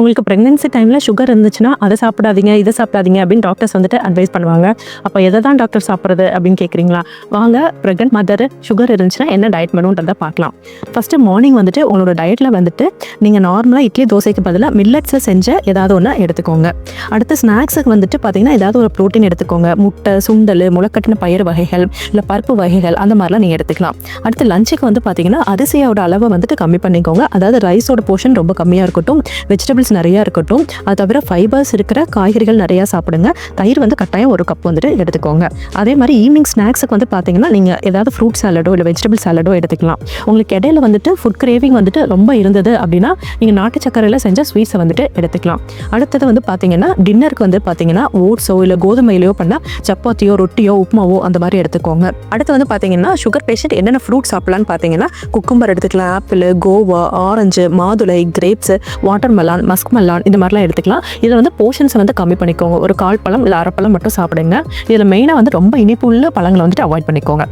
உங்களுக்கு ப்ரெக்னென்சி டைமில் சுகர் இருந்துச்சுன்னா அதை சாப்பிடாதீங்க இதை சாப்பிடாதீங்க அப்படின்னு டாக்டர்ஸ் வந்துட்டு அட்வைஸ் பண்ணுவாங்க. அப்போ எதை தான் டாக்டர் சாப்பிட்றது அப்படின்னு கேட்குறீங்களா? வாங்க ப்ரெக்னென்ட் மதர் சுகர் இருந்துச்சுன்னா என்ன டயட் மெனுன்றதை பார்க்கலாம். ஃபஸ்ட்டு மார்னிங் வந்துட்டு உங்களோட டயட்டில் வந்துட்டு நீங்கள் நார்மலாக இட்லி தோசைக்கு பதிலாக மில்லட்ஸை செஞ்ச ஏதாவது ஒன்று எடுத்துக்கோங்க. அடுத்து ஸ்நாக்ஸுக்கு வந்துட்டு பார்த்தீங்கன்னா ஏதாவது ஒரு ப்ரோட்டீன் எடுத்துக்கோங்க. முட்டை, சுண்டல், முளைக்கட்டின பயிர் வகைகள், இல்லை பருப்பு வகைகள், அந்த மாதிரிலாம் நீங்கள் எடுத்துக்கலாம். அடுத்து லஞ்சுக்கு வந்து பார்த்தீங்கன்னா அரிசியோட அளவை வந்துட்டு கம்மி பண்ணிக்கோங்க. அதாவது ரைஸோட போர்ஷன் ரொம்ப கம்மியாக இருக்கட்டும், வெஜிடபிள்ஸ் நிறையா இருக்கட்டும். அது தவிர ஃபைபர்ஸ் இருக்கிற காய்கறிகள் நிறையா சாப்பிடுங்க. தயிர் வந்து கட்டாயம் ஒரு கப் வந்துட்டு எடுத்துக்கோங்க. அதே மாதிரி ஈவினிங் ஸ்நாக்ஸுக்கு வந்து பார்த்தீங்கன்னா நீங்கள் ஏதாவது ஃப்ரூட் சாலடோ இல்லை வெஜிடபிள் சாலடோ எடுத்துக்கலாம். உங்களுக்கு இடையில வந்துட்டு ஃபுட் கிரேவிங் வந்துட்டு ரொம்ப இருந்தது அப்படின்னா நீங்கள் நாட்டு சக்கரையில் செஞ்ச ஸ்வீட்ஸை வந்துட்டு எடுத்துக்கலாம். அடுத்தது வந்து பார்த்தீங்கன்னா டின்னருக்கு வந்து பார்த்தீங்கன்னா ஓட்ஸோ இல்லை கோதுமையிலையோ பண்ணால் சப்பாத்தியோ ரொட்டியோ உப்புமாவோ அந்த மாதிரி எடுத்துக்கோங்க. அடுத்து வந்து பார்த்தீங்கன்னா சுகர் பேஷண்ட் என்னென்ன ஃப்ரூட் சாப்பிடலான்னு பார்த்தீங்கன்னா குக்கும்பர் எடுத்துக்கலாம், ஆப்பிள், கோவா, ஆரஞ்சு, மாதுளை, கிரேப்ஸ், வாட்டர்மெலான், மஸ்க்மெலான் இந்த மாதிரிலாம் எடுத்துக்கலாம். இதில் வந்து போர்ஷன்ஸை வந்து கம்மி பண்ணிக்கோங்க. ஒரு 1/4 பழம் இல்லை 1/2 பழம் மட்டும் சாப்பிடுங்க. இதில் மெயினாக வந்து ரொம்ப இனிப்பு உள்ள பழங்களை வந்துட்டு அவாய்ட் பண்ணிக்கோங்க.